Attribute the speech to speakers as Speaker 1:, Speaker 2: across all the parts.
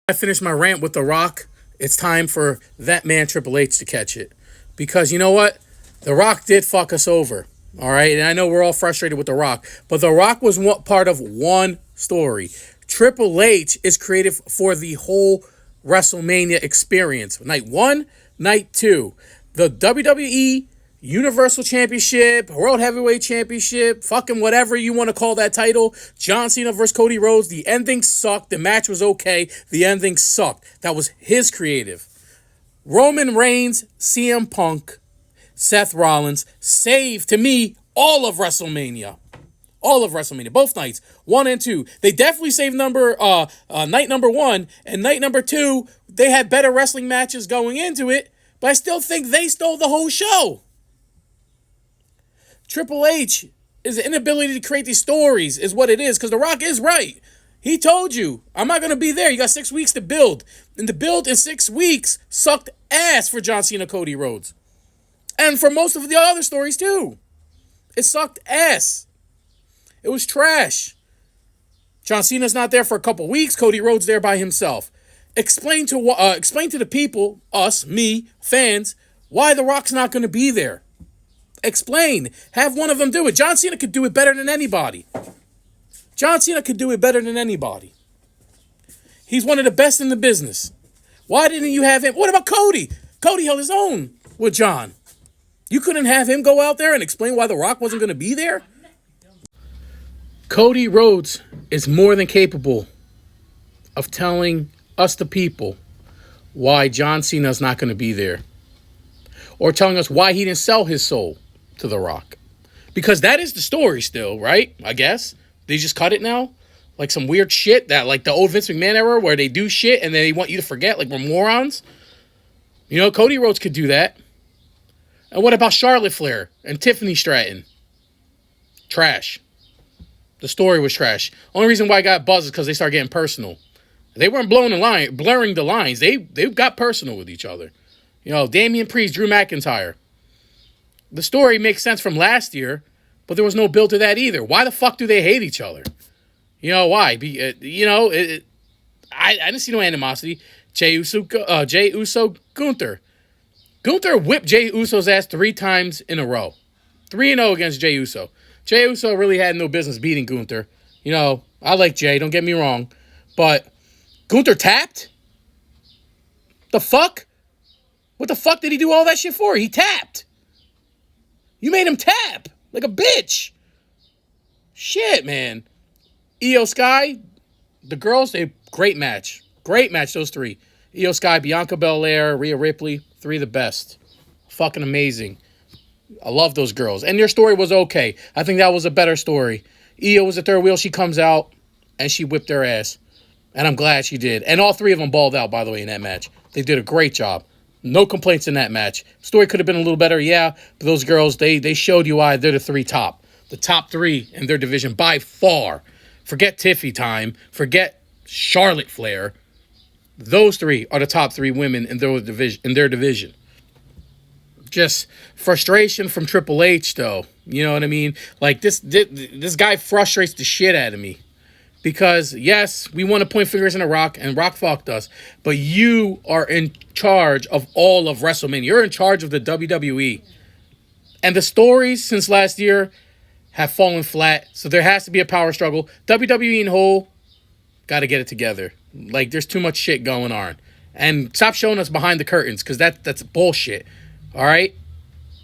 Speaker 1: I finished my rant with The Rock. It's time for that man Triple H to catch it. Because you know what? The Rock did fuck us over. All right. And I know we're all frustrated with The Rock. But The Rock was part of one story. Triple H is creative for the whole WrestleMania experience. Night 1, night 2. The WWE Universal Championship, World Heavyweight Championship, fucking whatever you want to call that title. John Cena versus Cody Rhodes. The ending sucked. The match was okay. The ending sucked. That was his creative. Roman Reigns, CM Punk, Seth Rollins saved, to me, all of WrestleMania. All of WrestleMania, both nights, 1 and 2. They definitely saved night number 1, and night number 2, they had better wrestling matches going into it, but I still think they stole the whole show. Triple H is the inability to create these stories is what it is, because The Rock is right. He told you, I'm not going to be there. You got 6 weeks to build. And the build in 6 weeks sucked ass for John Cena, Cody Rhodes. And for most of the other stories, too. It sucked ass. It was trash. John Cena's not there for a couple weeks. Cody Rhodes there by himself. Explain to the people, us, me, fans, why The Rock's not going to be there. Explain. Have one of them do it. John Cena could do it better than anybody. John Cena could do it better than anybody. He's one of the best in the business. Why didn't you have him? What about Cody? Cody held his own with John. You couldn't have him go out there and explain why The Rock wasn't going to be there? Cody Rhodes is more than capable of telling us, the people, why John Cena's not going to be there. Or telling us why he didn't sell his soul to The Rock. Because that is the story still, right? I guess. They just cut it now? Like some weird shit that, like the old Vince McMahon era where they do shit and then they want you to forget like we're morons. You know, Cody Rhodes could do that. And what about Charlotte Flair and Tiffany Stratton? Trash. The story was trash. Only reason why I got buzzed is because they started getting personal. They weren't blurring the lines. They got personal with each other. You know, Damian Priest, Drew McIntyre. The story makes sense from last year, but there was no build to that either. Why the fuck do they hate each other? You know, why? I didn't see no animosity. Jey Uso, Gunther. Gunther whipped Jey Uso's ass 3 times in a row. 3-0 against Jey Uso. Jey Uso really had no business beating Gunther. You know, I like Jey, don't get me wrong. But Gunther tapped? The fuck? What the fuck did he do all that shit for? He tapped. You made him tap like a bitch. Shit, man. Io Sky, the girls, great match. Great match, those 3. Io Sky, Bianca Belair, Rhea Ripley, 3 of the best. Fucking amazing. I love those girls. And their story was okay. I think that was a better story. Io was the third wheel. She comes out and she whipped their ass. And I'm glad she did. And all 3 of them balled out, by the way, in that match. They did a great job. No complaints in that match. Story could have been a little better, yeah. But those girls, they showed you why they're the 3 top. The top 3 in their division by far. Forget Tiffy time. Forget Charlotte Flair. Those 3 are the top 3 women in their division. Just frustration from Triple H, though. You know what I mean? Like, this guy frustrates the shit out of me. Because, yes, we want to point fingers in The Rock, and Rock fucked us. But you are in charge of all of WrestleMania. You're in charge of the WWE. And the stories since last year have fallen flat. So there has to be a power struggle. WWE in whole, got to get it together. Like, there's too much shit going on. And stop showing us behind the curtains, because that's bullshit. All right?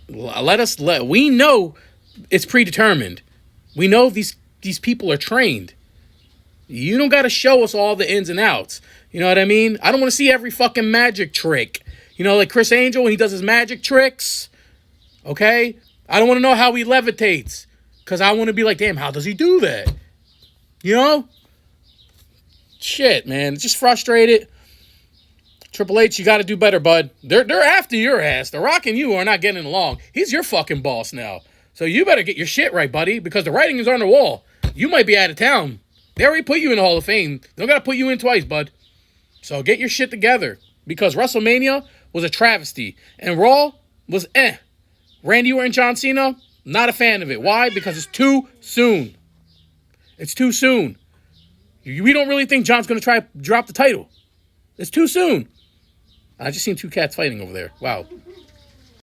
Speaker 1: We know it's predetermined. We know these people are trained. You don't got to show us all the ins and outs. You know what I mean? I don't want to see every fucking magic trick. You know, like Chris Angel when he does his magic tricks. Okay? I don't want to know how he levitates. Because I want to be like, damn, how does he do that? You know? Shit, man. Just frustrated. Triple H, you got to do better, bud. They're after your ass. The Rock and you are not getting along. He's your fucking boss now. So you better get your shit right, buddy, because the writing is on the wall. You might be out of town. They already put you in the Hall of Fame. They don't got to put you in twice, bud. So get your shit together, because WrestleMania was a travesty, and Raw was Randy Orton, John Cena, not a fan of it. Why? Because it's too soon. It's too soon. We don't really think John's going to try to drop the title. It's too soon. I just seen two cats fighting over there. Wow.